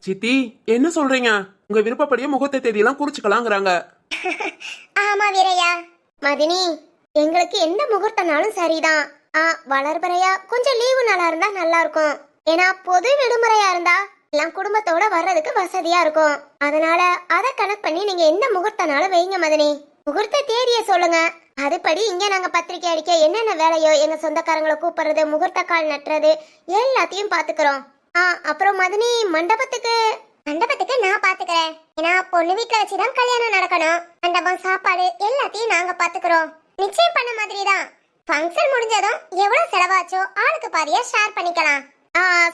சித்தி என்ன சொல்றீங்க? உங்க விருப்பப்படியே முகூர்த்த தேதியெல்லாம் குறிச்சுக்கலாங்கிறாங்க. ஆமா வீரையா. மதினி, எங்களுக்கு எந்த முகூர்த்தனாலும் சரிதான். வளர்பறையா கொஞ்சம் லீவு நாளா இருந்தா நல்லா இருக்கும். ஏன்னா பொது விடுமுறையா இருந்தா எல்லாம் குடும்பத்தோட வர்றதுக்கு வசதியா இருக்கும். அதனால அதை கணக்கு பண்ணி நீங்க எந்த முகூர்த்தனாலும் வைங்க மதினி. முகூர்த்த தேதியை சொல்லுங்க. அதுபடி இங்க நாங்க பத்திரிக்கை அடிக்க என்னென்ன வேலையோ எங்க சொந்தக்காரங்களை கூப்பிடுறது, முகூர்த்த கால் நட்டுறது எல்லாத்தையும் பாத்துக்கிறோம். அப்புறம் மதினி, மண்டபத்துக்கு நான் பாத்துக்கிறேன். ஏன்னா பொண்ணு வீட்டுல வச்சுதான் கல்யாணம் நடக்கணும். மண்டபம், சாப்பாடு எல்லாத்தையும் நாங்க பாத்துக்கிறோம். நிச்சயம் பண்ண மாதிரி தான். ஃபங்க்ஷன் முடிஞ்சதும் எவ்வளவு செலவாச்சோ ஆளுக்கு பாதியா ஷேர் பண்ணிக்கலாம்.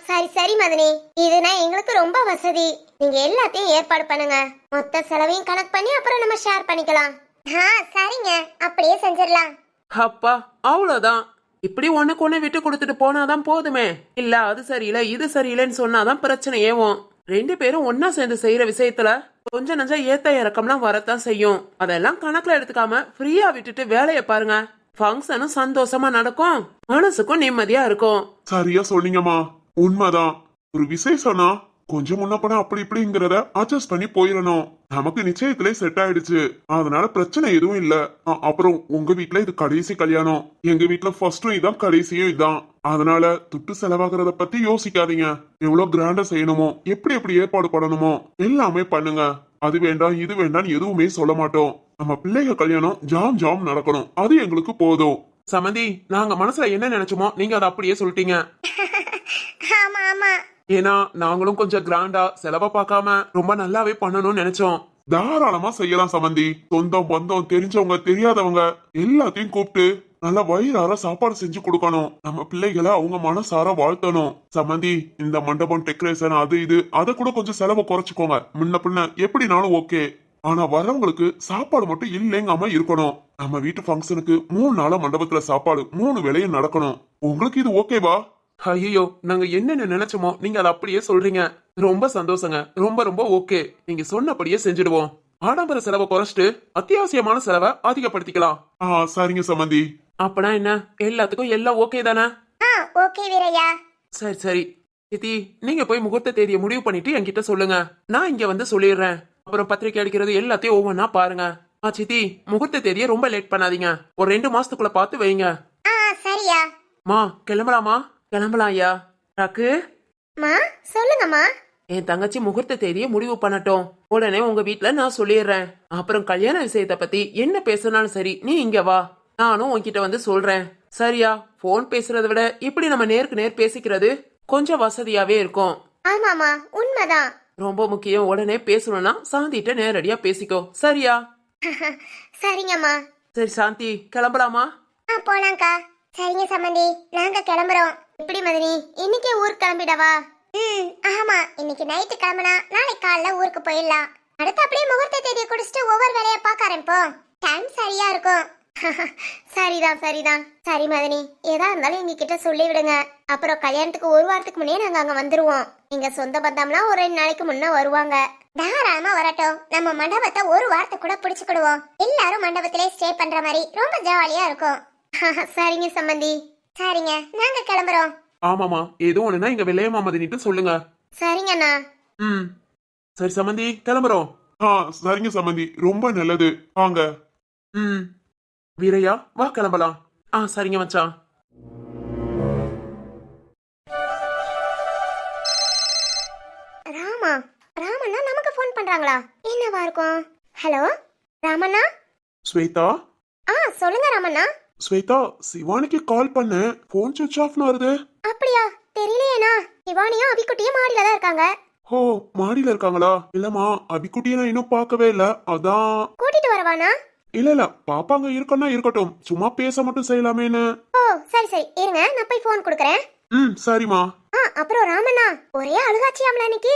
சரி சரி மதினி, இதுனா எங்களுக்கு ரொம்ப வசதி. நீங்க எல்லாத்தையும் ஏற்பாடு பண்ணுங்க. மொத்த செலவையும் கணக்கு பண்ணி அப்புறம் நம்ம ஷேர் பண்ணிக்கலாம். சரிங்க, அப்படியே செஞ்சிடலாம். அப்பா அவ்வளவுதான். இப்படி ஒண்ணுக்கு ஒண்ணு விட்டு கொடுத்துட்டு போனாதான் போதுமே. இல்ல அது சரியில்லை இது சரியில்லைன்னு சொன்னாதான் பிரச்சனை ஏவும். ரெண்டு பேரும் ஒன்னா சேர்ந்து செய்யற விஷயத்துல கொஞ்சம் நஞ்சம் ஏத்த இறக்கம்லாம் வரத்தான் செய்யும். அதெல்லாம் கணக்குல எடுத்துக்காம ஃப்ரீயா விட்டுட்டு வேலையை பாருங்க. ஃபங்க்ஷனும் சந்தோஷமா நடக்கும், மனசுக்கும் நிம்மதியா இருக்கும். சரியா சொன்னீங்கம்மா. உண்மைதான். ஒரு விசேஷம்னா கொஞ்சம் முன்ன போனா அப்படி இப்படிங்கிறத அட்ஜஸ்ட் பண்ணி போயிடணும். நமக்கு நிச்சயத்திலே செட் ஆயிடுச்சு, அதனால பிரச்சனை எதுவும் இல்ல. அப்புறம் உங்க வீட்ல இது கடைசி கல்யாணம், எங்க வீட்ல ஃபர்ஸ்டும் இதான் கடைசியும் இதான். அதனால துட்டு செலவாகிறத பத்தி யோசிக்காதீங்க. எவ்வளவு கிராண்டா செய்யணுமோ, எப்படி எப்படி ஏற்பாடு பண்ணணுமோ எல்லாமே பண்ணுங்க. அது வேண்டாம் இது வேண்டாம் எதுவுமே சொல்ல மாட்டோம். நம்ம பிள்ளைங்க கல்யாணம் ஜாம் ஜாம் நடக்கணும், அது எங்களுக்கு போதும். சமந்தி, நாங்க மனசுல என்ன நினைச்சோமோ நீங்க அதை அப்படியே சொல்லிட்டீங்க. ஆமா ஆமா. ஏன்னா நாங்களும் கொஞ்சம் கிராண்டா செலவை பார்க்காம ரொம்ப நல்லாவே பண்ணணும்னு நினைச்சோம். தாராளமா செய்யலாம் சமந்தி. சொந்தம் பந்தம் தெரிஞ்சவங்க தெரியாதவங்க எல்லாத்தையும் கூப்பிட்டு நல்லா வயிறார சாப்பாடு செஞ்சு கொடுக்கணும். நம்ம பிள்ளைகளை அவங்க மனசார வாழ்த்தணும். சமந்தி, இந்த மண்டபம் டெக்கரேஷன் அது இது அதை கூட கொஞ்சம் செலவை குறைச்சுக்கோங்க. முன்ன பின்ன எப்படினாலும் ஓகே. ஆனா வரவங்களுக்கு சாப்பாடு மட்டும் இல்லைங்காம இருக்கணும். நம்ம வீட்டு ஃபங்க்ஷனுக்கு 3 நாளா மண்டபத்துல சாப்பாடு 3 வேளையும் நடக்கணும். உங்களுக்கு இது ஓகேவா? ஐயோ, நாங்க என்னென்ன நினைச்சோமோ நீங்க அதை அப்படியே சொல்றீங்க. ரொம்ப சந்தோஷங்க, ரொம்ப ரொம்ப ஓகே. நீங்க சொன்னபடியே செஞ்சிடுவோம். ஆடம்பர செலவை குறைச்சிட்டு அத்தியாவசியமான செலவை அதிகப்படுத்திக்கலாம். சரிங்க சமந்தி. அப்பனா என்ன, எல்லாத்துக்கும் எல்லாம் ஓகே தானே? ஓகே வீரையா. சரி சரி சித்தி, நீங்க போய் முகூர்த்த தேதியை முடிவு பண்ணிட்டு என்கிட்ட சொல்லுங்க. நான் இங்க வந்து சொல்லிடுறேன். அப்புறம் பத்திரிக்கை அடிக்கிறது எல்லாத்தையும் ஒவ்வொன்னா பாருங்க. சித்தி, முகூர்த்த தேதியை ரொம்ப லேட் பண்ணாதீங்க. ஒரு 2 மாசத்துக்குள்ள பார்த்து வைங்க. சரியா. மா கிளம்பலாமா? கிளம்பலாம் ஐயா. ராக்கு, சொல்லுங்கம்மா. என் தங்கச்சி முகூர்த்த தேதியை முடிவு பண்ணட்டும். உடனே உங்க வீட்டுல நான் சொல்லிடுறேன். அப்புறம் கல்யாண விஷயத்த பத்தி என்ன பேசினாலும் சரி, நீ இங்க வா, நானும் உன்கிட்ட வந்து சொல்றேன். சரியா? போன் பேசுறதை விட இப்படி நம்ம நேருக்கு நேர் பேசிக்கிறது கொஞ்சம் வசதியாவே இருக்கும். ஆமாமா, உண்மைதான். ரொம்ப முக்கியம். உடனே பேசணும்னா சாந்திட்ட நேரடியா பேசிக்கோ. சரியா? சரிங்கம்மா. சரி சாந்தி, கிளம்பலாமா? போலாம்க்கா. சரிங்க சம்மந்தி, நாங்க கிளம்புறோம். எப்படி மதினி, இன்னைக்கே ஊருக்கு கிளம்பிடவா? ஆமா, இன்னைக்கு நைட்டு கிளம்புனா நாளைக்கு காலைல ஊருக்கு போயிடலாம். அடுத்து அப்படியே முகூர்த்த தேதியை குடிச்சிட்டு ஒவ்வொரு வேலையை பார்க்க ஆரம்பிப்போம். டைம் சரியா இருக்கும். சரிதான் சரிதான். சரி மதினி, ஏதா இருந்தாலும் எங்க கிட்ட சொல்லி விடுங்க. அப்புறம் கல்யாணத்துக்கு 1 வாரத்துக்கு முன்னே நாங்க அங்க வந்துருவோம். எங்க சொந்த பந்தம்லாம் ஒரு 2 நாளைக்கு முன்ன வருவாங்க. தாராளமா வரட்டும். நம்ம மண்டபத்தை 1 வாரத்துக்கு கூட பிடிச்சுக்கிடுவோம். எல்லாரும் மண்டபத்திலே ஸ்டே பண்ற மாதிரி ரொம்ப ஜாலியா இருக்கும். சரிங்க சம்பந்தி. சரிங்க, நாங்க கிளம்புறோம். ஆமாமா, ஏதோ ஒண்ணுனா இங்க வெள்ளையம்மா மதினிட்டு சொல்லுங்க. சரிங்கண்ணா. சரி சம்பந்தி, கிளம்புறோம். சரிங்க சம்பந்தி, ரொம்ப நல்லது. வாங்க. வீரையா, வா கிளம்பலாம். சரிங்க மச்சான். ராமண்ணா நமக்கு போன் பண்றாங்களா? என்னவா இருக்கும்? ஹலோ ராமண்ணா. ஸ்வேதா. சொல்லுங்க ராமண்ணா. ஸ்வேதா, சிவானிக்கு கால் பண்ண, போன் சுவிட்ச் ஆஃப்னு வருது. அப்படியா? தெரியலையேண்ணா. சிவானியும் அபிக்குட்டியும் மாடியில தான் இருக்காங்க. ஓ, மாடியில இருக்காங்களா? இல்லம்மா, அபிக்குட்டியை நான் இன்னும் பார்க்கவே இல்ல, அதான். கூட்டிட்டு வரவானா? இல்ல பாப்பாங்க இருக்கன்னா இருக்கட்டும், சும்மா பேச மட்டும் செய்யலாமேன்னு. சரி சரி, இருங்க, நான் போய் போன் கொடுக்கறேன். சரிம்மா. அப்புறம் ராமண்ணா, ஒரே அழுகாச்சியாம்ல இன்னைக்கு.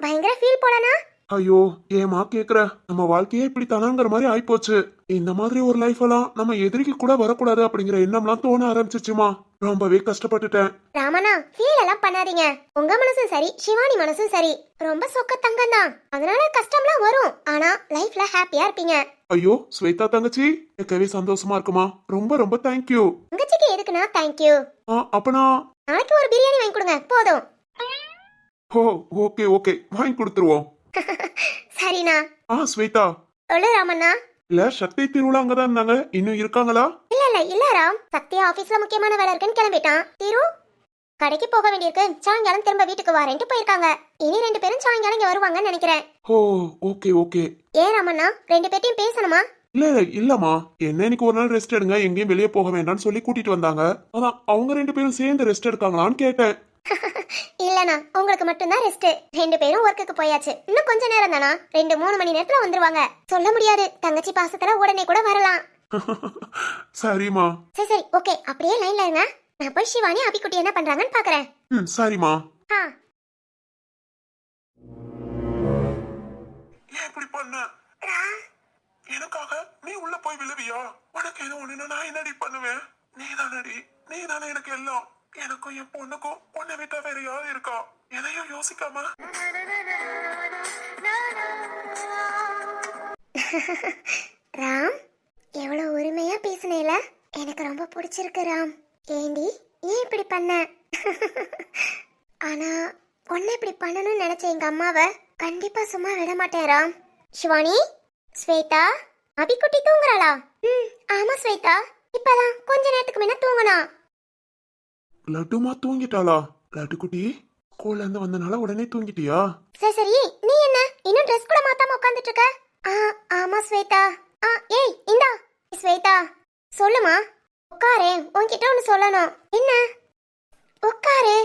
பயங்கர ஃபீல் போலனா? ஐயோ, ஏமா கேக்குற? நம்ம வாழ்க்கையே இப்படி தானாங்கிற மாதிரி ஆயிப்போச்சு. இந்த மாதிரி ஒரு லைஃப் எல்லாம் நம்ம எதிரிக்கு கூட வரக்கூடாது அப்படிங்கிற எண்ணம்லாம் தோண ஆரம்பிச்சிச்சுமா. ரொம்பவே கஷ்டப்பட்டுட்டேன். ராமண்ணா, ஃபீல் எல்லாம் பண்ணாதீங்க. உங்க மனசும் சரி, சிவானி மனசும் சரி, ரொம்ப சொக்க தங்கம் தான். அதனால கஷ்டம்லாம் வரும், ஆனா லைஃப்ல ஹாப்பியா இருப்பீங்க. ஐயோ ஸ்வேதா தங்கச்சி, கேட்கவே சந்தோஷமா இருக்குமா. ரொம்ப ரொம்ப தேங்க்யூ. தங்கச்சிக்கு எதுக்குன்னா தேங்க்யூ. அப்பனா நாளைக்கு ஒரு பிரியாணி வாங்கி கொடுங்க போதும். ஓ ஓகே ஓகே வாங்கி கொடுத்துருவோம். சரிண்ணா. ஸ்வேதா. சொல்லு ராமண்ணா. இல்ல சக்தி திருவிழா அங்கதான் இருந்தாங்க, இன்னும் இருக்காங்களா? இல்ல ராம், சத்யா ஆபீஸ்ல முக்கியமான வேலை இருக்குன்னு கிளம்பிட்டான். திரு கடைக்கு போக வேண்டியிருக்கு, சாயங்காலம் திரும்ப வீட்டுக்கு வரேன்ட்டு போயிருக்காங்க. இனி 2 பேரும் சாயங்காலம் இங்க வருவாங்கன்னு நினைக்கிறேன். ஓ ஓகே ஓகே. ஏன் ராமண்ணா, 2 பேர்ட்டையும் பேசணுமா? இல்லம்மா, என்ன இன்னைக்கு ஒரு நாள் ரெஸ்ட் எடுங்க, எங்கேயும் வெளியே போக வேண்டாம்னு சொல்லி கூட்டிட்டு வந்தாங்க. அதான் அவங்க 2 பேரும் சேர்ந்து ரெஸ்ட் எடுக்காங்களான்னு கேட்டேன். இல்லண்ணா, உங்களுக்கு மட்டும்தான் ரெஸ்ட். 2 பேரும் ஒர்க்குக்கு போயாச்சு. இன்னும் கொஞ்ச நேரம் தானா, 2-3 மணி நேரத்துல வந்துருவாங்க. சொல்ல முடியாது, தங்கச்சி பாசத்துல உடனே கூட வரலாம். சரிம்மா. சரி ஓகே, அப்படியே லைன்ல இருங்க. நான் போய் சிவானி அபிக்குட்டி என்ன பண்றாங்கன்னு பாக்குறேன். சரிம்மா. ஆ. ஏன் இப்படி பண்ண? எனக்காக நீ உள்ள போய் விழுவியா? உனக்கு எது ஒண்ணுன்னா நான் என்னடி பண்ணுவேன்? நீதானே எனக்கு எல்லாம். எனக்கும் என் பொண்ணுக்கும் உன்னை விட்டா வேற யாரு இருக்கா? எதையும் யோசிக்காம. ராம், எவ்வளவு உரிமையா பேசுனேல, எனக்கு ரொம்ப பிடிச்சிருக்கு ராம். ஏண்டி ஏன் இப்படி பண்ண? ஆனா உன்னை இப்படி பண்ணணும்னு நினைச்ச எங்க அம்மாவை கண்டிப்பா சும்மா விட மாட்டேன் ராம். சிவானி, ஸ்வேதா, அபிக்குட்டி தூங்குறாளா? ஆமா ஸ்வேதா, இப்பதான் கொஞ்ச நேரத்துக்கு முன்ன தூங்குனா. லட்டுமா தூங்கிட்டாளா? லட்டுக்குட்டி ஸ்கூல்ல இருந்து வந்தனால உடனே தூங்கிட்டியா? சரி, நீ என்ன இன்னும் ட்ரெஸ் கூட மாத்தாம உட்கார்ந்துட்டு இருக்க? ஆமா ஸ்வேதா. ஏய் இந்தா. ஸ்வேதா சொல்லுமா. உட்காரே, உன்கிட்ட ஒன்னு சொல்லணும். என்ன? உட்காரு.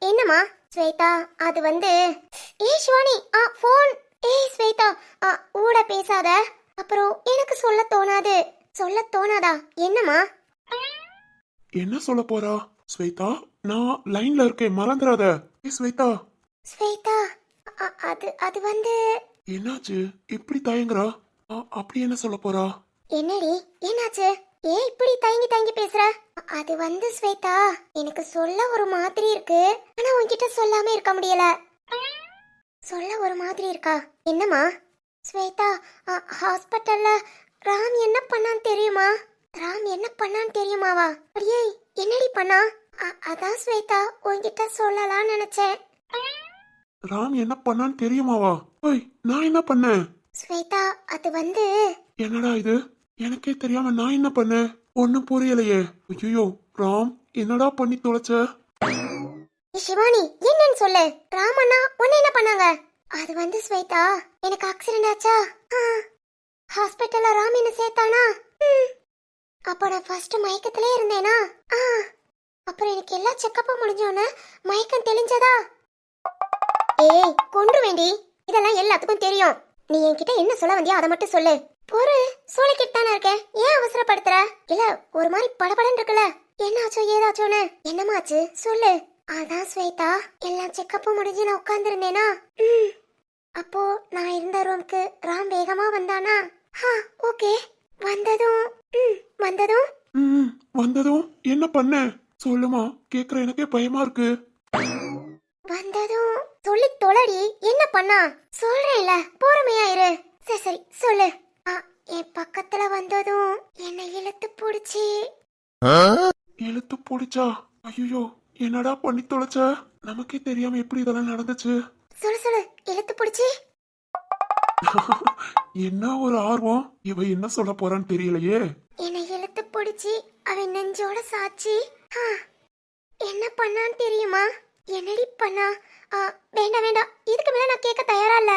என்னம்மா? ஸ்வேதா, அது வந்து ஏய் சிவானி, ஃபோன். ஏய் ஸ்வேதா, ஊட பேசாத, அப்புறம் எனக்கு சொல்ல தோணாதா? என்னம்மா? என்ன சொல்ல போறா? ஸ்வேதா, நான் லைன்ல இருக்கேன், மறந்துடாத. ஸ்வேதா. ஸ்வேதா, அது வந்து என்னாச்சு இப்படி தயங்குறா? அப்படி என்ன சொல்ல போறா? என்னடி என்னாச்சு? ஏன் இப்படி தயங்கி பேசுற? அது வந்து ஸ்வேதா, எனக்கு சொல்ல ஒரு மாதிரி இருக்கு, ஆனா உன்கிட்ட சொல்லாம இருக்க முடியல. சொல்ல ஒரு மாதிரி இருக்கா? என்னம்மா? ஸ்வேதா, ஹாஸ்பிட்டல்ல ராம் என்ன பண்ணான்னு தெரியுமாவா? அடியே என்னடி பண்ணா? அதான் ஸ்வேதா உன்கிட்ட சொல்லலாம்னு நினைச்சேன். ராம் என்ன பண்ணான்னு தெரியுமாவா? ஓய், நான் என்ன பண்ணேன்? ஸ்வேதா, அது வந்து என்னடா இது, எனக்கே தெரியாம நான் என்ன பண்ணேன்? ஒண்ணும் புரியலையே. ஐயோ, ராம் என்னடா பண்ணி தொலைச்ச? சிவானி என்னன்னு சொல்லு. ராமண்ணா உன்னை என்ன பண்ணாங்க? அது வந்து ஸ்வேதா, எனக்கு ஆக்சிடென்ட் ஆச்சா, ஹாஸ்பிட்டல்ல ராம் என்ன சேர்த்தானா. அப்ப நான் ஃபர்ஸ்ட் மயக்கத்திலே இருந்தேனா, அப்புறம் எனக்கு எல்லா செக்கப்பும் முடிஞ்சோன்னு மயக்கம் தெளிஞ்சதா. ஏய் கொன்று வேண்டி, இதெல்லாம் எல்லாத்துக்கும் தெரியும். நீ என்கிட்ட என்ன சொல்ல வந்தியா அதை மட்டும் சொல்லு. பொருள் சொல்லிக்கிட்டு தானே இருக்கேன், ஏன் அவசரப்படுத்துற? இல்ல ஒரு மாதிரி படபடன்னு இருக்குல்ல, என்னாச்சோ ஏதாச்சோன்னு. என்னமாச்சு சொல்லு. அதான் ஸ்வேதா, எல்லா செக்கப்பும் முடிஞ்சு நான் உட்கார்ந்துருந்தேனா, அப்போ நான் இருந்த ரூம்க்கு ராம் வேகமா வந்தானா. ஓகே, வந்ததும் என்ன பண்ண? சொல்லுமா, கேக்குற எனக்கே பயமா இருக்கு. வந்ததும் சொல்லி தொலைடி. என்ன பண்ணா சொல்றேன்ல, பொறுமையா இரு. சரி சொல்லு. என் பக்கத்துல வந்ததும் என்னை இழுத்து பிடிச்சா? ஐயோ, என்னடா பண்ணி தொலைச்ச? நமக்கே தெரியாம எப்படி இதெல்லாம் நடந்துச்சு? சொல்லு. இழுத்து பிடிச்சி என்ன ஒரு ஆர்வம், இவ என்ன சொல்ல போறான்னு தெரியலையே. என்னை இழுத்து பிடிச்சி அவன் நெஞ்சோட சாச்சி. என்ன பண்ணான்னு தெரியுமா? என்னடி பண்ணா? வேண்டாம், இதுக்கு மேல நான் கேட்க தயாரா இல்ல.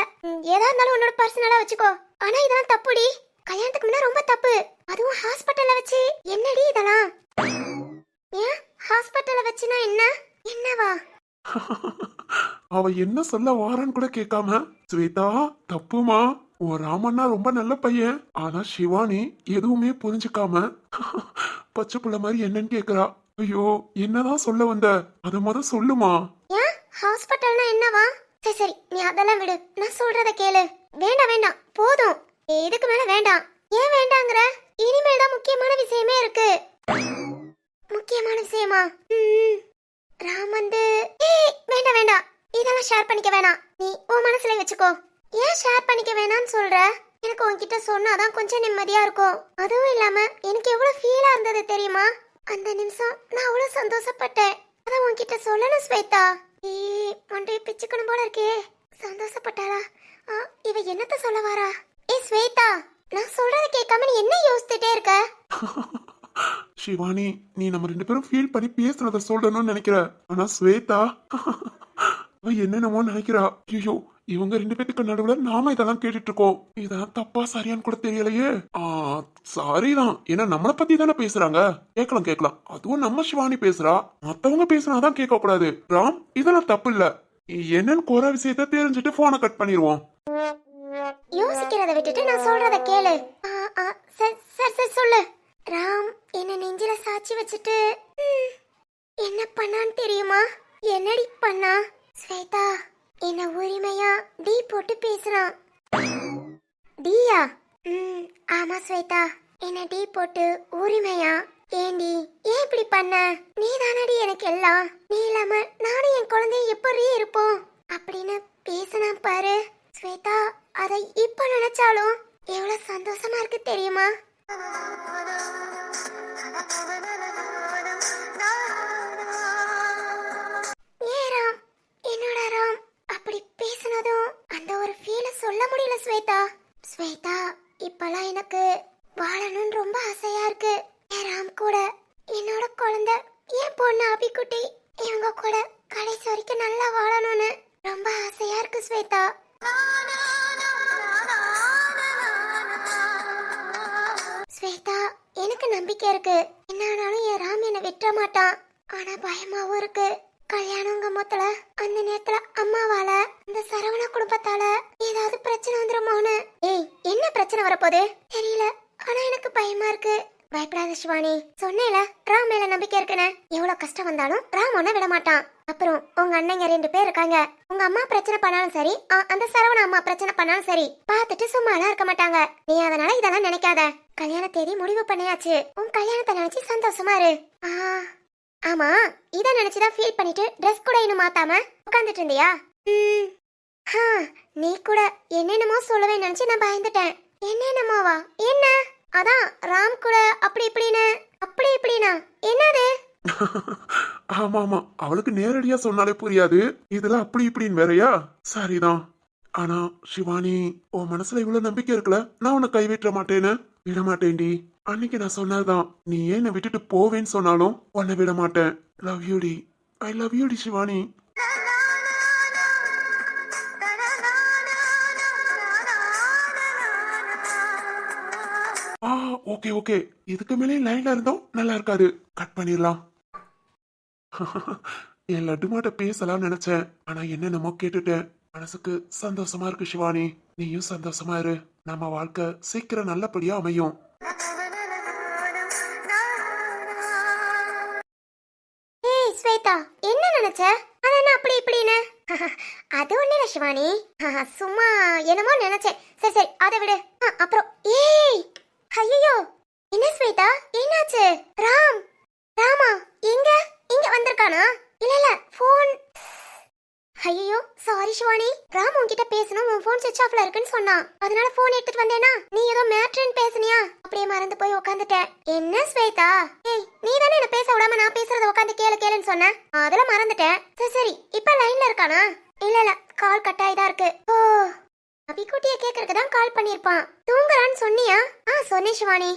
ஏதா இருந்தாலும் உன்னோட பர்சனலா வச்சுக்கோ. ஆனா இதெல்லாம் தப்புடி, கல்யாணத்துக்கு முன்ன ரொம்ப தப்பு, அதுவும் ஹாஸ்பிட்டல்ல வச்சு. என்னடி இதெல்லாம்? ஏன் ஹாஸ்பிட்டல்ல வச்சுனா என்னவா? அவ என்ன சொல்ல வாரான்னு கூட கேட்காம, ஸ்வேதா தப்புமா, உன் ராமண்ணா ரொம்ப நல்ல பையன், ஆனா சிவானி எதுவுமே புரிஞ்சுக்காம பச்சை புள்ள மாதிரி என்னன்னு கேக்குறா. ஐயோ, என்னதான் சொல்ல வந்த, அத முத சொல்லுமா. ஏன் ஹாஸ்பிட்டல்னா என்னவா? சரி நீ அதெல்லாம் விடு, நான் சொல்றத கேளு. வேண்டாம் போதும், இதுக்கு மேல வேண்டாம். ஏன் வேண்டாங்கற? இனிமேல் தான் முக்கியமான விஷயமே இருக்கு. முக்கியமான விஷயமா? ராம் வந்து வேண்டாம், இதெல்லாம் ஷேர் பண்ணிக்க வேணாம். நீ உன் மனசுல வச்சுக்கோ. ஏன் ஷேர் பண்ணிக்க வேணாம்னு சொல்ற? எனக்கு உன்கிட்ட சொன்னாதான் கொஞ்சம் நிம்மதியா இருக்கும். அதுவும் இல்லாம எனக்கு எவ்வளவு ஃபீலா இருந்தது தெரியுமா? அந்த நிமிஷம் நான் அவ்வளவு சந்தோஷப்பட்டேன். அத உன்கிட்ட சொல்லணும் ஸ்வேதா. மண்டைய பிச்சுக்கணும் போல இருக்கே. சந்தோஷப்பட்டாளா? இவ என்னத்த சொல்ல வரா? ஸ்வேதா, நான் சொல்றத கேட்காம நீ என்ன யோசிச்சுட்டே இருக்க? சிவானி, நீ நம்ம ரெண்டு பேரும் ஃபீல் பண்ணி பேசுறத சொல்லணும்னு நினைக்கிற. ஆனா ஸ்வேதா அவ என்னென்னமோ நினைக்கிறா. ஐயோ, இவங்க ரெண்டு பேத்துக்கு நடுவுல நாம இதெல்லாம் கேட்டுட்டு இருக்கோம். இதெல்லாம் தப்பா சரியான்னு கூட தெரியலையே. சாரிதான், ஏன்னா நம்மளை பத்தி தானே பேசுறாங்க. கேட்கலாம் கேட்கலாம். அதுவும் நம்ம சிவானி பேசுறா, மத்தவங்க பேசுனாதான் கேட்க கூடாது. ராம், இதெல்லாம் தப்பு இல்ல. என்னன்னு குறை விஷயத்த தெரிஞ்சுட்டு போனை கட் பண்ணிடுவோம். யோசிக்கிறத விட்டுட்டு நான் சொல்றத கேளு. சரி சரி சரி சொல்லு. ராம் என்ன நெஞ்சில சாட்சி வச்சுட்டு என்ன பண்ணான்னு தெரியுமா? என்னடி பண்ணா? ஸ்வேதா, என்ன உரிமையா டீ போட்டு பேசுறான். டீயா? ஆமா ஸ்வேதா, என்ன டீ போட்டு உரிமையா? ஏண்டி ஏன் இப்படி பண்ண? நீ தானடி எனக்கு எல்லாம். நீ இல்லாம நானும் என் குழந்தைய எப்படி இருப்போம் அப்படின்னு பேசினா பாரு ஸ்வேதா. அதை இப்ப நினைச்சாலும் எவ்வளவு சந்தோஷமா இருக்கு தெரியுமா? ராம், என்னோட ராம் அப்படி பேசினதும் அந்த ஒரு ஃபீல சொல்ல முடியல ஸ்வேதா. ஸ்வேதா, இப்பெல்லாம் எனக்கு வாழணும்னு ரொம்ப ஆசையா இருக்கு. என் ராம் கூட, என்னோட குழந்தை, என் பொண்ணு அபிக்குட்டி, இவங்க கூட கடைசி வரைக்கும் நல்லா வாழணும்னு ரொம்ப ஆசையா இருக்கு ஸ்வேதா. ஸ்வேதா, எனக்கு நம்பிக்கை இருக்கு. என்னானாலும் என் ராம் என்ன விட்டுற மாட்டான். ஆனா பயமாவும் இருக்கு. கல்யாணங்க மொத்தல அந்த நேரத்துல அம்மாவால இந்த சரவண குடும்பத்தால ஏதாவது பிரச்சனை வந்துருமோன்னு. என்ன பிரச்சனை வரப்போகுது தெரியல. ஆனா எனக்கு பயமா இருக்கு. பயப்படாத சிவானி, சொன்னேல ராம் மேல நம்பிக்கை இருக்குன்னு. எவ்வளவு கஷ்டம் வந்தாலும் ராம் ஒன்ன விட மாட்டான். அப்புறம் உங்க அண்ணங்க 2 பேர் இருக்காங்க. உங்க அம்மா பிரச்சனை பண்ணாலும் சரி, அந்த சரவண அம்மா பிரச்சனை பண்ணாலும் சரி, பார்த்துட்டு சும்மாலாம் இருக்க மாட்டாங்க. நீ அதனால இதெல்லாம் நினைக்காத. கல்யாண தேதி முடிவு பண்ணியாச்சு. உன் கல்யாணத்தை நினைச்சு சந்தோஷமா இரு. ஆமா, இத நினைச்சுதான் ஃபீல் பண்ணிட்டு ட்ரெஸ் கூட இன்னும் மாத்தாம உட்கார்ந்துட்டு இருந்தியா? நீ கூட என்னென்னமோ சொல்லவே நினைச்சு நான் பயந்துட்டேன். என்னென்னமோவா? என்ன? அதான் ராம் கூட அப்படி இப்படினா என்னது? ஆமா ஆமா, அவளுக்கு நேரடியா சொன்னாலே புரியாது. இதெல்லாம் அப்படி இப்படின்னு வேறயா? சரிதான். ஆனா சிவானி, உன் மனசுல இவ்வளவு நம்பிக்கை இருக்குல்ல, நான் உன்னை கைவிட்ட மாட்டேன்னு. விட மாட்டேன்டி. அன்னைக்கு நான் சொன்னதுதான். நீ ஏன் என்னை விட்டுட்டு போவேன்னு சொன்னாலும் உன்னை விட மாட்டேன். லவ் யூ டி. ஐ லவ் யூ டி சிவானி. ஓகே ஓகே, இதுக்கு மேலே லைன்ல இருந்தோம் நல்லா இருக்காது. கட் பண்ணிடலாம். என் லட்டு மாட்ட பேசலாம் நினைச்சேன். ஆனா என்னென்னமோ கேட்டுட்டேன். மனசுக்கு சந்தோஷமா இருக்கு சிவானி. நீயும் சந்தோஷமா இரு. நம்ம வாழ்க்கை சீக்கிரம் நல்லபடியா அமையும். ஸ்வேதா, என்ன நினைச்ச? அதான் அப்படி இப்படின்னு. அது ஒண்ணு இல்ல சிவானி, சும்மா என்னமோ நினைச்சேன். சரி சரி, அதை விடு. அப்புறம் ஐயோ, என்ன ஸ்வேதா, என்னாச்சு? ராமா எங்க வந்திருக்கானா? இல்ல போன். ஐயோ சாரி சிவானி, ராம் உன்கிட்ட பேசணும், உன் போன் சுவிட்ச் ஆஃப்ல இருக்குன்னு சொன்னான். அதனால போன் எடுத்துட்டு வந்தேனா, நீ ஏதோ மேட்ருன்னு பேசுனியா, அப்படியே மறந்து போய் உட்காந்துட்டேன். என்ன ஸ்வேதா? நீ தானே என்ன பேச விடாம நான் பேசுறத உட்காந்து கேளுன்னு சொன்ன. அதெல்லாம் மறந்துட்டேன். சரி சரி, இப்ப லைன்ல இருக்கானா? இல்ல கால் கட் ஆயிதான் இருக்கு. ஓ, அபிக்குட்டிய கேக்குறதுக்கு தான் கால் பண்ணிருப்பான். தூங்குறான்னு சொன்னியா? சொன்னேன் சிவானி.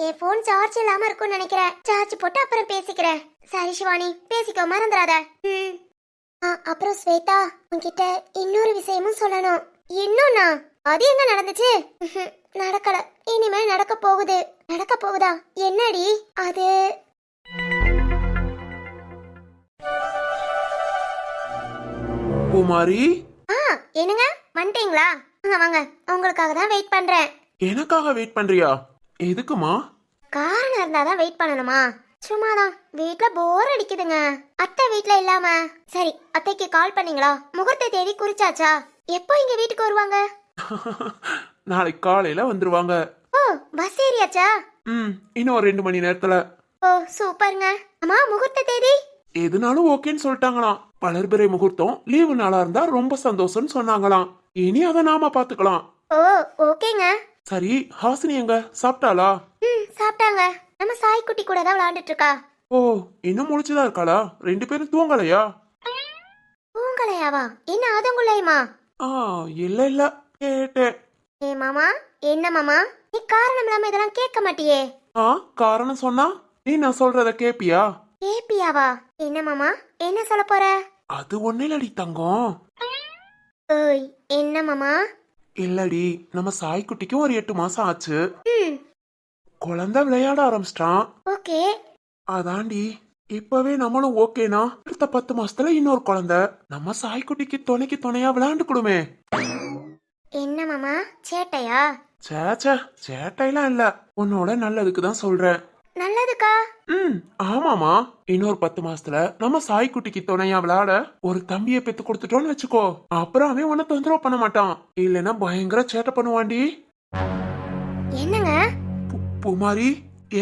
என் போன் சார்ஜ் இல்லாம இருக்கும்னு நினைக்கிறேன். சார்ஜ் போட்டு அப்புறம் பேசிக்கிறேன். சரி சிவானி, பேசிக்கோ, மறந்துடாத. அப்புறம் ஸ்வேதா, உன்கிட்ட இன்னொரு விஷயமும் சொல்லணும். இன்னொன்னா? அது எங்க நடந்துச்சு? நடக்கல, இனிமேல் நடக்க போகுதா? என்னடி அது? குமாரி, என்னங்க வந்துட்டீங்களா? வாங்க, உங்களுக்காக தான் வெயிட் பண்றேன். எனக்காக வெயிட் பண்றியா? எதுக்குமா? காரணம் இருந்தாதான் வெயிட் பண்ணணுமா? சும்மாதான், வீட்ல போர் அடிக்குதுங்க. அத்தை வீட்ல இல்லாம. சரி, அத்தைக்கு கால் பண்ணீங்களா? முகூர்த்த தேதி குறிச்சாச்சா? எப்போ இங்க வீட்டுக்கு வருவாங்க? நாளைக்கு காலையில வந்துருவாங்க. ஓ, பஸ் ஏறியாச்சா? இன்னும் ஒரு 2 மணி நேரத்துல. ஓ சூப்பருங்க. அம்மா, முகூர்த்த தேதி எதுனாலும் ஓகேன்னு சொல்லிட்டாங்களாம். வளர்பிறை முகூர்த்தம் லீவு நாளா இருந்தா ரொம்ப சந்தோஷம்னு சொன்னாங்களாம். இனி அதை நாம பாத்துக்கலாம். ஓ ஓகேங்க. சரி, ஹாசினி எங்க சாப்பிட்டாளா? சாப்பிட்டாங்க. நம்ம சாய்க்குட்டி கூட தான் விளையாண்டுட்டு இருக்கா. ஓ, இன்னும் முழிச்சுதான் இருக்காளா? 2 பேரும் தூங்கலையா? ஓ அதுங்களையாவா? என்ன அதுங்குள்ளையுமா? ஆ, இல்ல இல்ல, கேட்டேன். ஏ மாமா, என்ன மாமா, நீ காரணம் இல்லாம இதெல்லாம் கேட்க மாட்டியே. ஆ, காரணம் சொன்னா நீ நான் சொல்றத கேப்பியா? கேப்பியாவா? என்ன மாமா, என்ன சொல்ல போற? அது ஒண்ணு இல்லடி தங்கம். ஓய், என்ன மாமா? இல்லடி, நம்ம சாய்க்குட்டிக்கும் ஒரு 8 மாசம் ஆச்சு. ம், குழந்தை விளையாட ஆரம்பிச்சிட்டான். ஓகே. அதாண்டி, இப்பவே நம்மளும் ஓகேனா அடுத்த 10 மாசத்துல இன்னொரு குழந்தை நம்ம சாய்க்குட்டிக்கு துணைக்கு துணையா விளையாண்டுக்குடுமே. என்ன மாமா, சேட்டையா? சேச்சே, சேட்டையெல்லாம் இல்ல, உன்னோட நல்லதுக்கு தான் சொல்றேன். நல்லதுக்கா? ம், ஆமாமா. இன்னொரு 10 மாசத்துல நம்ம சாய்க்குட்டிக்கு துணையா விளையாட ஒரு தம்பியை பெத்து கொடுத்துட்டோம்னு வச்சுக்கோ, அப்புறம் அவன் உன்னை தொந்தரவு பண்ண மாட்டான். இல்லைன்னா பயங்கர சேட்டை பண்ணுவாண்டி. என்னங்க? பூமாரி,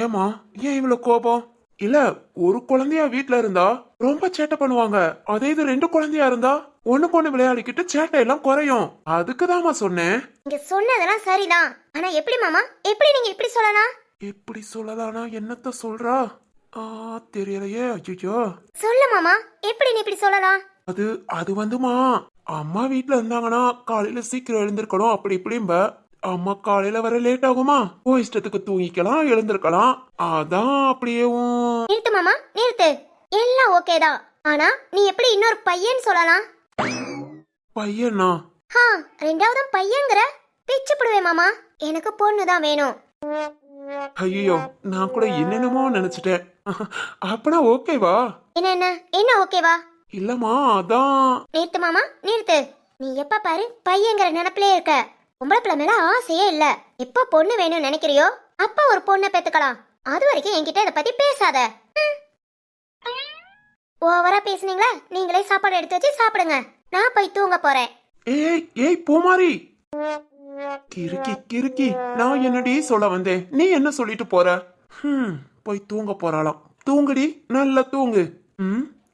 ஏமா ஏன் இவ்வளவு கோபம்? இல்ல, ஒரு குழந்தையா வீட்ல இருந்தா ரொம்ப சேட்டை பண்ணுவாங்க. அதே இது 2 குழந்தையா இருந்தா ஒண்ணுக்கு ஒண்ணு விளையாடிக்கிட்டு சேட்டை எல்லாம் குறையும். அதுக்குதாம்மா சொன்னேன். நீங்க சொன்னதெல்லாம் சரிதான். ஆனா எப்படி மாமா, எப்படி நீங்க இப்படி சொல்லலாம்? எப்படி சொல்லலானா என்னத்த சொல்றா? தெரியலையே. ஐயோ, சொல்லு மாமா, எப்படி நீ இப்படி சொல்லலாம்? அது அது வந்துமா, அம்மா வீட்ல இருந்தாங்கன்னா காலையில சீக்கிரம் எழுந்திருக்கணும் அப்படி இப்படிம்ப. அம்மா காலையில வர லேட் ஆகுமா, ஓ இஷ்டத்துக்கு தூங்கிக்கலாம் எழுந்திருக்கலாம். அதான் அப்படியேவும். நிறுத்து மாமா, நிறுத்து. எல்லாம் ஓகே தான். ஆனா நீ எப்படி இன்னொரு பையன் சொல்லலாம்? பையனா? ஹா, ரெண்டாவதும் பையன்கிற? பிச்சு போடுவேன் மாமா. எனக்கு பொண்ணு தான் வேணும். ஐயோ, நான் கூட என்னென்னமோ நினைச்சிட்டேன். அப்பனா ஓகேவா? என்ன என்ன என்ன ஓகேவா? இல்லம்மா, அதான். நிறுத்து மாமா, நிறுத்து. நீ எப்ப பாரு பையங்கிற நினைப்பிலே இருக்க. பொம்பளை பிள்ளை மேல ஆசையே இல்ல. எப்ப பொண்ணு வேணும்னு நினைக்கிறியோ அப்ப ஒரு பொண்ணை பெத்துக்கலாம். அது வரைக்கும் என்கிட்ட இத பத்தி பேசாத. ஓவரா பேசுனீங்களா? நீங்களே சாப்பாடு எடுத்து வச்சு சாப்பிடுங்க. நான் போய் தூங்க போறேன். ஏய் ஏய் பூமாரி, கிறுக்கி கிறுக்கி, நான் என்னடி சொல்ல வந்தேன், நீ என்ன சொல்லிட்டு போற? போய் தூங்க போறாளாம். தூங்குடி, நல்லா தூங்கு.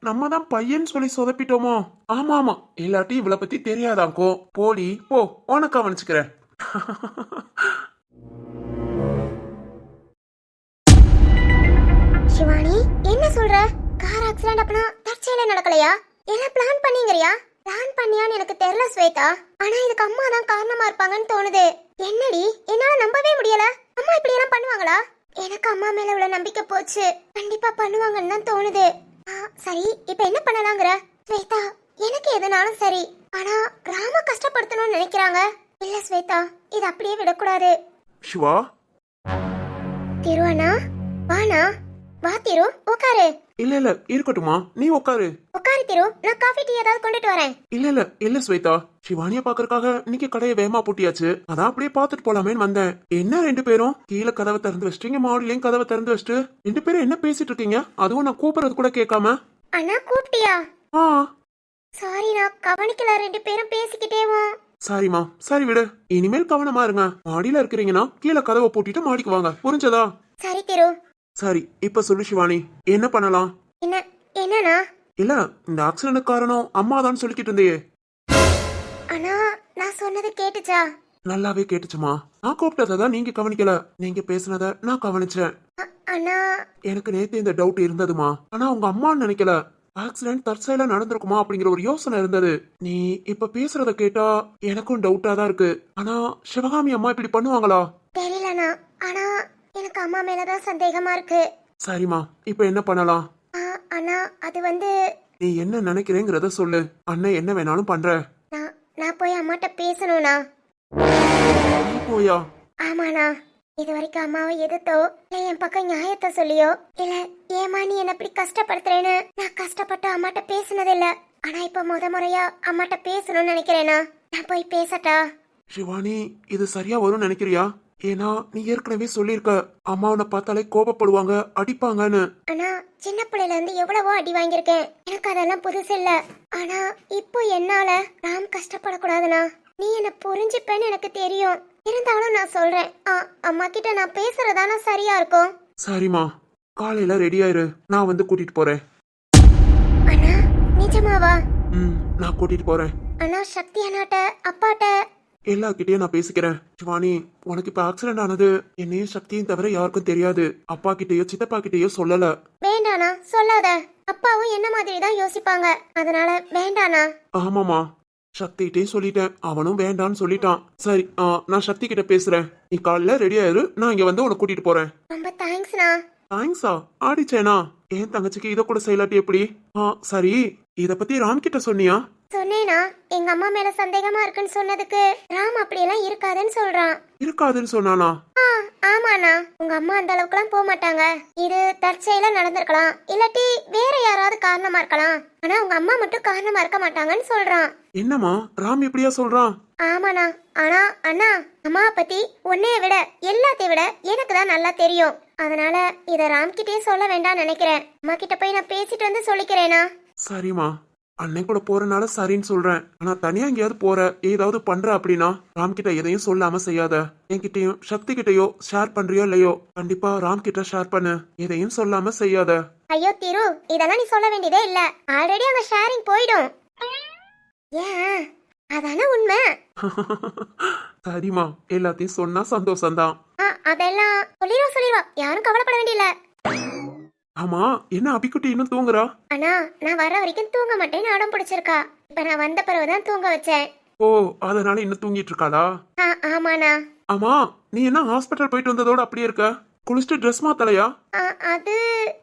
நம்ம தான் பையன் சொல்லி சொதப்பிட்டோமோ? ஆமா ஆமா, இல்லாட்டி இவளை பத்தி தெரியாதாக்கோ. போடி போ, உனக்கு கவனிச்சுக்கிறேன். சிவானி, என்ன சொல்ற? கார் ஆக்சிடென்ட் அப்பனா தற்செயலா நடக்கலையா? எல்லாம் பிளான் பண்ணீங்கறியா? பிளான் பண்ணியான்னு எனக்கு தெரியல ஸ்வேதா. ஆனா இதுக்கு அம்மா தான் காரணமா இருப்பாங்கன்னு தோணுது. என்னடி, என்னால நம்பவே முடியல. அம்மா இப்படி எல்லாம் பண்ணுவாங்களா? எனக்கு அம்மா மேல உள்ள நம்பிக்கை போச்சு. கண்டிப்பா பண்ணுவாங்கன்னு தான் தோணுது. சரி, இப்ப என்ன பண்ணலாங்கிற? ஸ்வேதா, எனக்கு எதுனாலும் சரி. ஆனா ராம கஷ்டப்படுத்தணும்னு நினைக்கிறாங்க. இல்ல ஸ்வேதா, இது அப்படியே விடக்கூடாது. சிவா, திருவண்ணா, வாண்ணா. வா திரு, உட்காரு. இல்ல இல்ல இருக்கட்டுமா, நீ உட்காரு. உட்காரு திரு, நான் காஃபி டீ ஏதாவது கொண்டுட்டு வரேன். இல்ல இல்ல ஸ்வேதா, சிவானிய பாக்குறதுக்காக இன்னைக்கு கடையை வேகமா பூட்டியாச்சு. அதான் அப்படியே பாத்துட்டு போலாமேன்னு வந்தேன். என்ன 2 பேரும் கீழே கதவை திறந்து வச்சிட்டீங்க, மாடிலையும் கதவை திறந்து வச்சுட்டு 2 பேரும் என்ன பேசிட்டு இருக்கீங்க? அதுவும் நான் கூப்பிடுறது கூட கேட்காம. அண்ணா கூப்பிட்டியா? ஆ, சாரி, நான் கவனிக்கல. 2 பேரும் பேசிக்கிட்டேவும். சாரிமா, சரி விடு. இனிமேல் கவனமா இருங்க. மாடியில இருக்கிறீங்கன்னா கீழே கதவை பூட்டிட்டு மாடிக்கு வாங்க, புரிஞ்சதா? சரி திரு. சரி, இப்ப சொல்லு சிவானி, என்ன பண்ணலாம்? என்ன என்னண்ணா? இல்ல, இந்த ஆக்சிடென்ட் காரணம் அம்மா தான் சொல்லிக்கிட்டு இருந்தே. அண்ணா, நான் சொன்னது கேட்டுச்சா? நல்லாவே கேட்டுச்சுமா. நான் கூப்பிட்டதான் நீங்க கவனிக்கல, நீங்க பேசுனத நான் கவனிச்சேன். அண்ணா, எனக்கு நேத்து இந்த டவுட் இருந்ததுமா. ஆனா உங்க அம்மான்னு நினைக்கல. ஆக்சிடென்ட் தற்செயலா நடந்திருக்குமா அப்படிங்கிற ஒரு யோசனை இருந்தது. நீ இப்ப பேசுறத கேட்டா எனக்கும் டவுட்டா தான் இருக்கு. ஆனா சிவகாமி அம்மா இப்படி பண்ணுவாங்களா? தெரியலண்ணா. ஆனா எனக்கு அம்மா மேலதான் சந்தேகமா இருக்கு. சரிம்மா, இப்ப என்ன பண்ணலாம்? அண்ணா, அது வந்து நீ என்ன நினைக்கிறேங்கிறத சொல்லு. அண்ணன் என்ன வேணாலும் பண்ற. நான் போய் அம்மாட்ட பேசணும்ண்ணா. நீ போயா? ஆமாண்ணா. இது வரைக்கும் அம்மாவை எதிர்த்தோ இல்ல என் பக்கம் நியாயத்தை சொல்லியோ இல்ல ஏமா நீ என்ன இப்படி கஷ்டப்படுத்துறேன்னு நான் கஷ்டப்பட்டு அம்மாட்ட பேசுனதில்ல. ஆனா இப்ப முறையா அம்மாட்ட பேசணும்னு நினைக்கிறேனா? நான் போய் பேசட்டா? சிவானி, இது சரியா வரும்னு நினைக்கிறியா? ஏன்னா நீ ஏற்கனவே சொல்லிருக்க அம்மாவனை பார்த்தாலே கோபப்படுவாங்க, அடிப்பாங்கன்னு. ஆனா சின்ன பிள்ளைல இருந்து எவ்வளவோ அடி வாங்கியிருக்கேன். எனக்கு அதெல்லாம் புதுசு இல்ல. ஆனா இப்போ என்னால ராம் கஷ்டப்படக்கூடாதுண்ணா. நீ என்ன புரிஞ்சுப்பேன்னு எனக்கு தெரியும். இருந்தாலும் நான் சொல்றேன், அம்மா கிட்ட நான் பேசுறதானா சரியா இருக்கும்? சரிம்மா, காலையில ரெடி ஆயிரு, நான் வந்து கூட்டிட்டு போறேன். அண்ணா, நிஜமாவா? நான் கூட்டிட்டு போறேன். அண்ணா, சக்தி அண்ணாட்ட அப்பாட்ட எல்லார்கிட்டயும் நான் பேசிக்கிறேன். சிவானி, உனக்கு இப்ப ஆக்சிடென்ட் ஆனது என்னையும் சக்தியும் தவிர யாருக்கும் தெரியாது. அப்பா கிட்டயோ சித்தப்பா கிட்டயோ சொல்லல. வேண்டாண்ணா, சொல்லாத. அப்பாவும் என்ன மாதிரி தான் யோசிப்பாங்க. அதனால வேண்டாண்ணா. ஆமாமா, சக்திகிட்டயும் சொல்லிட்டேன். அவனும் வேண்டான்னு சொல்லிட்டான். சரி, நான் சக்தி கிட்ட பேசுறேன். நீ காலைல ரெடி ஆயிரு, நான் இங்க வந்து உன்னை கூட்டிட்டு போறேன். ரொம்ப தேங்க்ஸ்ண்ணா. தேங்க்ஸா? ஆடிச்சேனா? என் தங்கச்சிக்கு இத கூட செய்யலாட்டி எப்படி? சரி, இத பத்தி ராம் கிட்ட சொன்னியா? சொன்னேனா, எங்க அம்மா மேல சந்தேகமா இருக்குன்னு சொன்னதுக்கு ராம் அப்படியெல்லாம் இருக்காதுன்னு சொல்றான். இருக்காதுன்னு சொன்னானா? ஆமாண்ணா, உங்க அம்மா அந்த அளவுக்குலாம் போக மாட்டாங்க. இது தற்செயலா நடந்திருக்கலாம், இல்லாட்டி வேற யாராவது காரணமா இருக்கலாம். ஆனா உங்க அம்மா மட்டும் காரணமா இருக்க மாட்டாங்கன்னு சொல்றான். என்னம்மா, ராம் இப்படியா சொல்றான்? ஆமாண்ணா. ஆனா அண்ணா, அம்மாவை பத்தி உன்னைய விட எல்லாத்தையும் விட எனக்கு தான் நல்லா தெரியும். அதனால இத ராம் கிட்டே சொல்ல வேண்டாம் நினைக்கிறேன். அம்மா கிட்ட போய் நான் பேசிட்டு வந்து சொல்லிக்கிறேனா. சரிம்மா, அன்னைக்கு கூட போறனால சரின்னு சொல்றேன். ஆனா தனியா எங்கேயாவது போற, ஏதாவது பண்ற அப்படின்னா ராம் கிட்ட எதையும் சொல்லாம செய்யாத. என்கிட்டயும் சக்தி கிட்டயோ ஷேர் பண்றியோ இல்லையோ, கண்டிப்பா ராம் கிட்ட ஷேர் பண்ணு. எதையும் சொல்லாம செய்யாத. ஐயோ திரு, இதெல்லாம் நீ சொல்ல வேண்டியதே இல்ல. ஆல்ரெடி அங்க ஷேரிங் போயிடும். ஏன், அதானே உண்மை. சரிம்மா, எல்லாத்தையும் சொன்னா சந்தோஷம்தான். அதெல்லாம் சொல்லிடுவா, யாரும் கவலைப்பட வேண்டியல. ஆமா, என்ன அபிக்குட்டி இன்னும் தூங்குறா? அண்ணா, நான் வர வரைக்கும் தூங்க மாட்டேன்னு அடம் பிடிச்சிருக்கா. இப்ப நான் வந்த பிறகுதான் தூங்க வச்சேன். ஓ, அதனால இன்னும் தூங்கிட்டு இருக்காளா? ஆமாண்ணா. ஆமா, நீ என்ன ஹாஸ்பிட்டல் போயிட்டு வந்ததோட அப்படியே இருக்க? குளிச்சுட்டு ட்ரெஸ் மாத்தலையா? அது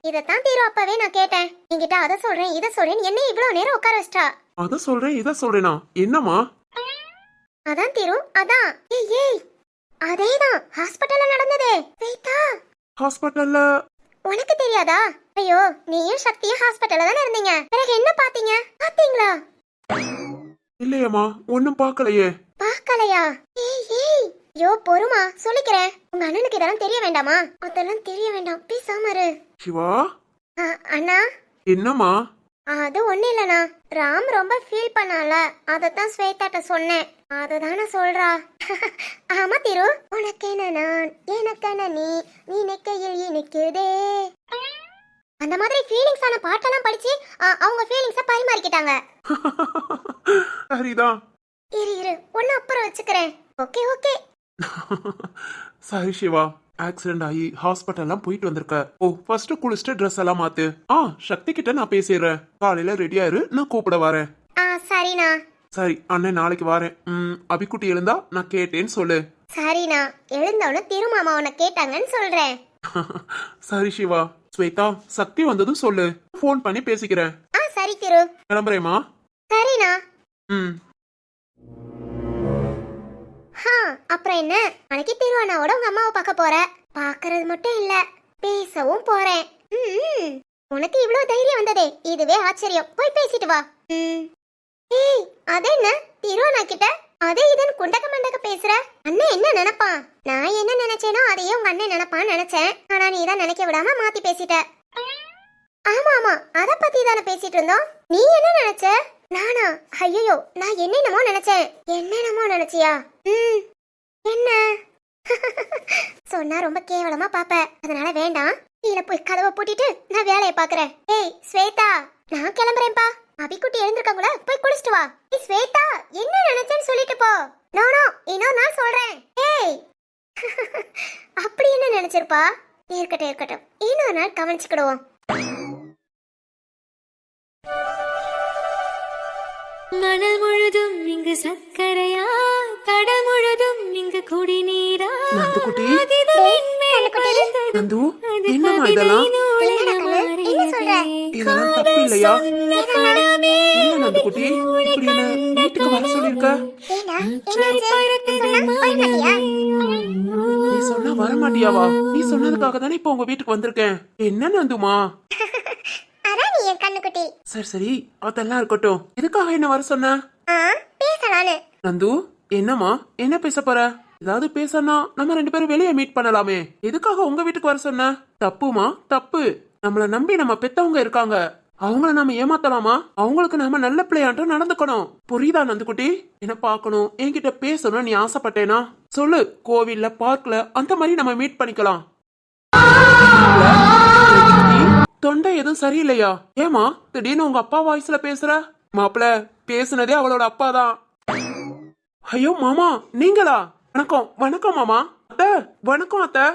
இதத்தான் தீரு அப்பவே நான் கேட்டேன். என்கிட்ட அதை சொல்றேன் இதை சொல்றேன் என்ன இவ்வளவு நேரம் உட்கார வச்சிட்டா. அத சொல்றேன் இத சொல்றேனா? என்னம்மா? அதான் தீரு, அதான். ஏய் அதேதான் ஹாஸ்பிட்டல்ல நடந்ததே. ஸ்வேதா, ஹாஸ்பிட்டல்ல? உனக்கு தெரியாதா? ஐயோ, நீயும் சக்தியும் ஹாஸ்பிட்டல்ல தானே இருந்தீங்க. பிறகு என்ன பாத்தீங்க? பாத்தீங்களா? இல்லையம்மா, ஒன்னும் பாக்கலையே. பாக்கலையா? ஏய் யோ, பொறுமா, சொல்லிக்கிறேன். உங்க அண்ணனுக்கு இதெல்லாம் தெரிய வேண்டாமா? அதெல்லாம் தெரிய வேண்டாம், பேசாம இரு. சிவா? அண்ணா. என்னம்மா? அது ஒண்ணு இல்லண்ணா, ராம் ரொம்ப ஃபீல் பண்ணால, அதத்தான் ஸ்வேதாட்ட சொன்னேன். அதுதானே சொல்றா. ஆமா திரு, உனக்கென நான் எனக்கென நீ நினைக்கையில் இனிக்குதே. அந்த மாதிரி ஃபீலிங்ஸ் ஆன பாட்டெல்லாம் படிச்சு அவங்க ஃபீலிங்ஸ பரிமாறிக்கிட்டாங்க. சரிதான். இரு ஒன்னு அப்புறம் வச்சுக்கிறேன். ஓகே. சரி சிவா, ஆக்சிடென்ட் ஆகி ஹாஸ்பிட்டல்லாம் போயிட்டு வந்திருக்க. ஓ, ஃபர்ஸ்ட் குளிச்சுட்டு ட்ரெஸ் எல்லாம் மாத்து. சக்தி கிட்ட நான் பேசிடுறேன். காலையில ரெடியா இரு, நான் கூப்பிட வரேன். சரிண்ணா. சரி, அண்ணன் நாளைக்கு வரேன். அபிக்குட்டி எழுந்தா நான் கேட்டேன்னு சொல்லு. சரிண்ணா, எழுந்தவன திருமாமா உன்னை கேட்டாங்கன்னு சொல்றேன். சரி சிவா. ஸ்வேதா, சக்தி வந்ததும் சொல்லு, போன் பண்ணி பேசிக்கிறேன். சரி திரு, கிளம்புறேம்மா. சரிண்ணா. ம். அப்புறம் என்ன, அன்னைக்கு திருவானாவோட உங்க அம்மாவை பார்க்க போற. பாக்குறது மட்டும் இல்ல, பேசவும் போறேன். உனக்கு இவ்வளவு தைரியம் வந்ததே, இதுவே ஆச்சரியம். போய் பேசிட்டு வா. ஏய், அது என்ன திருவானா கிட்ட அதே இதன் குண்டக்க மண்டக்க பேசுற? அண்ணன் என்ன நினைப்பான்? நான் என்ன நினைச்சேனோ அதையே உங்க அண்ணன் நினைப்பான்னு நினைச்சேன். ஆனா நீ தான் நினைக்க விடாம மாத்தி பேசிட்ட. ஆமா, அத பத்தி தானே பேசிட்டு இருந்தோம். நீ என்ன நினைச்ச? நானா? ஐயோ, நான் என்னென்னமோ நினைச்சேன். என்னென்னமோ நினைச்சியா? என்ன? சொன்னா ரொம்ப கேவலமா பாப்ப, அதனால வேண்டாம். கீழே போய் கதவை பூட்டிட்டு நான் வேலையை பாக்குறேன். ஏய் ஸ்வேதா, நான் கிளம்புறேன்ப்பா. அபிக்குட்டி எழுந்திருக்காங்களா, போய் குளிச்சுட்டு வா. ஏய் ஸ்வேதா, என்ன நினைச்சேன்னு சொல்லிட்டு போ. நோ இன்னொரு நாள் சொல்றேன். ஏய், அப்படி என்ன நினைச்சிருப்பா? இருக்கட்டும், இன்னொரு நாள் கவனிச்சுக்கிடுவோம். மணல் முழுதும் இங்கு சர்க்கரையா, கடல் முழுதும் இங்கு குடிநீரா. நந்துக்குட்டி, நந்து, என்னம்மா இதெல்லாம்? இதெல்லாம் தப்பு இல்லையா? இல்ல நந்துக்குட்டி, இப்படி என்ன வீட்டுக்கு வர சொல்லிருக்க? நீ சொன்னா வர மாட்டியாவா? நீ சொன்னதுக்காக தானே இப்ப உங்க வீட்டுக்கு வந்திருக்கேன். என்ன நந்துமா? சரி, அதெல்லாம் இருக்கட்டும். எதுக்காக என்ன வர சொன்ன? பேசலான்னு. நந்து, என்னம்மா, என்ன பேச போற? ஏதாவது பேசனா நம்ம 2 பேரும் வெளியே மீட் பண்ணலாமே. எதுக்காக உங்க வீட்டுக்கு வர சொன்ன? தப்புமா, தப்பு. நம்மள நம்பி நம்ம பெத்தவங்க இருக்காங்க, அவங்கள நாம ஏமாத்தலாமா? அவங்களுக்கு நாம நல்ல பிள்ளையாட்டம் நடந்துக்கணும். புரியுதா நந்துக்குட்டி? என்ன பார்க்கணும், என்கிட்ட பேசணும் நீ ஆசைப்பட்டேனா சொல்லு. கோவில்ல, பார்க்ல, அந்த மாதிரி நம்ம மீட் பண்ணிக்கலாம். தொண்டை எதுவும் சரியில்லையா? ஏமா திடீர்னு உங்க அப்பா வாய்ஸ்ல பேசுற? மாப்பிள, பேசுனதே அவளோட அப்பா தான். ஐயோ மாமா நீங்களா? வணக்கம் வணக்கம் மாமா. அத்தை வணக்கம் அத்தை.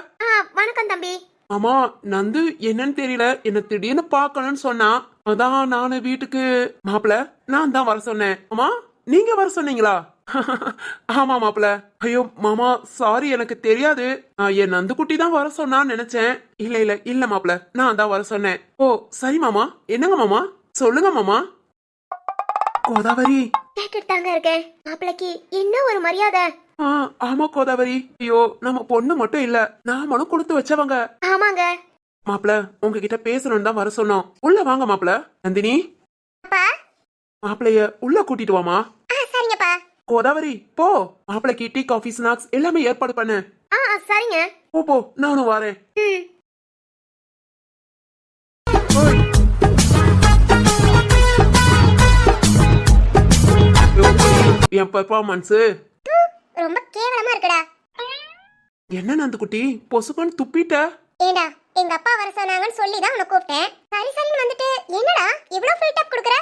வணக்கம் தம்பி. மாமா நந்து என்னன்னு தெரியல, என்ன திடீர்னு பார்க்கணும்னு சொன்னா, அதான் நானு வீட்டுக்கு மாப்பிள நான் தான் வர சொன்னேன். மாமா நீங்க வர சொன்னீங்களா? ஆமா மாப்பிள. ஐயோ மாமா சாரி, எனக்கு தெரியாது. என் நந்துக்குட்டி தான் வர சொன்னான்னு நினைச்சேன். இல்ல மாப்பிள, நான் தான் வர சொன்னேன். ஓ சரி மாமா. என்னங்க மாமா? சொல்லுங்க மாமா. கோதாவரி. கேட்டுட்டு தாங்க இருக்கேன். மாப்பிளைக்கு என்ன ஒரு மரியாதை. ஆமா கோதாவரி. ஐயோ நம்ம பொண்ணு மட்டும் இல்ல, நாமளும் கொடுத்து வச்சவங்க. ஆமாங்க. மாப்பிள உங்ககிட்ட பேசணும்னு தான் வர சொன்னோம். உள்ள வாங்க மாப்பிள. நந்தினி அப்பா. மாப்பிளைய உள்ள கூட்டிட்டு வாமா. சரிங்கப்பா. கோதாவரி போ, மாப்பிளைக்கு டீ காஃபி ஸ்நாக்ஸ் எல்லாமே ஏற்பாடு பண்ணு. சரிங்க. போ நானும் வரேன். ம். ஓய். என் பெர்ஃபார்மன்ஸ் ரொம்ப கேவலமா இருக்குடா. என்ன நந்துக்குட்டி பொசுக்கன்னு துப்பிட்ட? ஏண்டா எங்க அப்பா வர சொன்னாங்கன்னு சொல்லி தான் உன்னை கூப்பிட்டேன். சரின்னு வந்துட்டு என்னடா இவ்ளோ ஃபுல் டாப் குடுக்குற?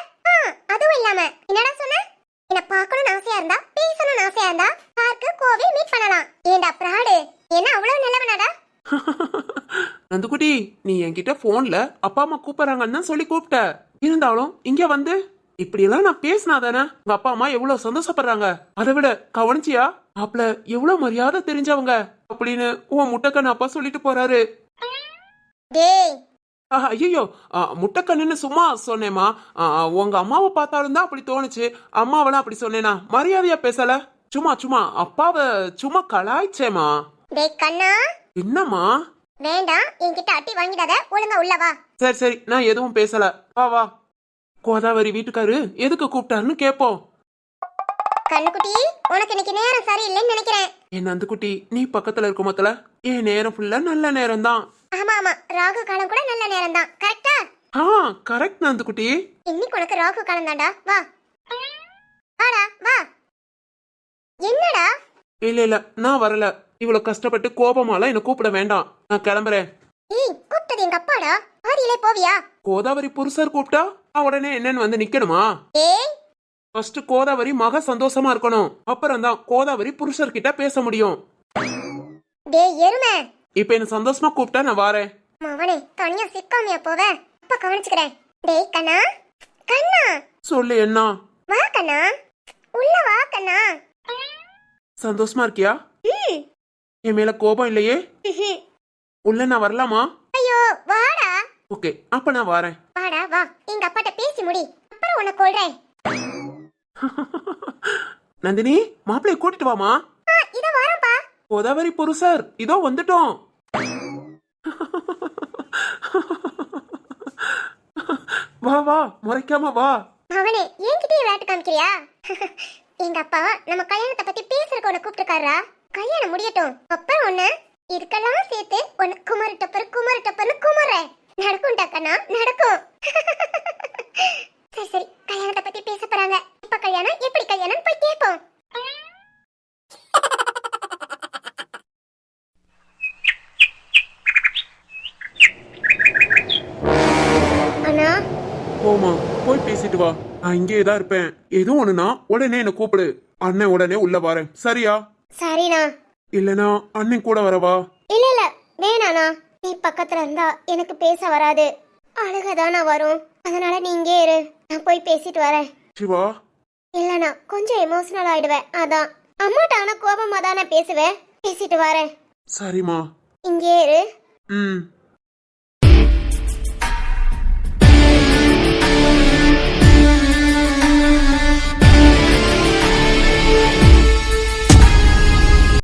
அதுவும் இல்லாம என்னடா சொன்ன? என்ன பார்க்கணும்னு ஆசையா இருந்தா, பேசணும்னு ஆசையா இருந்தா பார்க்கு கோவில் மீட் பண்ணலாம். ஏண்டா பிராடு, என்ன அவ்வளவு நல்லவனாடா? நந்துக்குட்டி நீ என்கிட்ட போன்ல அப்பா அம்மா கூப்பிடுறாங்கன்னு தான் சொல்லி கூப்பிட்ட. இருந்தாலும் இங்க வந்து இப்படி எல்லாம் நான் பேசினா தானே உங்க அப்பா அம்மா எவ்வளவு சந்தோஷப்படுறாங்க. அதை விட கவனிச்சியா மாப்பிள எவ்வளவு மரியாதை தெரிஞ்சவங்க அப்படின்னு உன் முட்டைக்கண்ணு அப்பா சொல்லிட்டு போறாரு. டேய் ஐயோ முட்டைக்கண்ணுன்னு சும்மா சொன்னேமா. உங்க அம்மாவை பார்த்தாலும் தான் அப்படி தோணுச்சு. அம்மாவெல்லாம் அப்படி சொன்னேனா? மரியாதையா பேசல, சும்மா அப்பாவை சும்மா கலாய்ச்சேமா. டேய் கண்ணா. என்னம்மா? வேண்டாம், என்கிட்ட அட்டி வாங்கிடாத, ஒழுங்கா உள்ள வா. சரி நான் எதுவும் பேசல. வா கோதாவரி வீட்டுக்காரு எதுக்கு கூப்பிட்டாருன்னு கேப்போம். கண்ணுக்குட்டி, உனக்கு இன்னைக்கு நேரம் சரியில்லைன்னு நினைக்கிறேன். என் நந்துக்குட்டி நீ பக்கத்துல இருக்க மொத்தல என் நேரம் ஃபுல்லா நல்ல நேரம் தான். ஆமா ராகு காலம் கூட நல்ல நேரம் தான். கரெக்டா? கரெக்ட் நந்துக்குட்டி. இன்னைக்கு உனக்கு ராகு காலம் தான்டா. வா வாடா வா. என்னடா? இல்ல நான் வரல. இவ்வளவு கஷ்டப்பட்டு கோபமாலாம் என்ன கூப்பிட வேண்டாம், நான் கிளம்புறேன். கூப்பிட்டது எங்க அப்பாடா. பாதியிலே போவியா? கோதாவரி புருஷர் கூப்பிட்டா உடனே என்னன்னு வந்து நிக்கணுமா? ஏய் ஃபர்ஸ்ட் கோதாவரி மக சந்தோஷமா இருக்கணும், அப்புறம் தான் கோதாவரி புருஷர் கிட்ட பேச முடியும். டேய் எருமை. இப்ப என்ன சந்தோஷமா கூப்பிட்டா நான் வரேன். மவனே தனியா சிக்காமையா போவ? அப்ப கவனிச்சுக்கிறேன். டேய் கண்ணா கண்ணா. சொல்லு என்ன? வா கண்ணா, உள்ள வா கண்ணா. சந்தோஷமா இருக்கியா? என் மேல கோபம் இல்லையே? உள்ள நான் வரலாமா? ஐயோ வாடா. ஓகே அப்ப நான் வரேன். வாடா வா, எங்க அப்பாட்ட பேசி முடி, அப்புறம் உன்னை கொல்றேன். நந்தினி மாப்பிள்ளைய கூட்டிட்டு வாமா. இதோ வரேன்ப்பா. கோதாவரி புருஷர் இதோ வந்துட்டோம். வா முறைக்காம வா. அவனே என்கிட்டயே விளையாட்டு காமிக்கிறியா? எங்க அப்பா நம்ம கல்யாணத்தை பத்தி பேசுறதுக்கு உன்னை கூப்பிட்டுருக்காரா. கல்யாணம் முடியட்டும், அப்புறம் உன்னை இதுக்கெல்லாம் சேர்த்து உன்னை குமரு டப்பர்னு குமர்றேன். நடக்கும்டா கண்ணா, நடக்கும். சரி கல்யாணத்தை பத்தி பேச போறாங்க. இப்ப கல்யாணம் எப்படி கல்யாணம் போய் கேட்போம். அண்ணா போமா போய் பேசிட்டு வா. நான் இங்கே தான் இருப்பேன். எதுவும் ஒண்ணுனா உடனே என்ன கூப்பிடு. அண்ணன் உடனே உள்ள வரேன், சரியா? சரிண்ணா. இல்லனா அண்ணன் கூட வரவா? இல்ல வேணாண்ணா, நீ பக்கத்துல இருந்தா எனக்கு பேச வராது, அழுகதானா வரும். அதனால நீ இங்கே இரு, நான் போய் பேசிட்டு வரேன். சிவா இல்லண்ணா கொஞ்சம் எமோஷனல் ஆயிடுவேன், அதான். அம்மாட்ட ஆனா கோபமா தானே பேசுவேன். பேசிட்டு வரேன். சரிம்மா. இங்கே இரு. ம்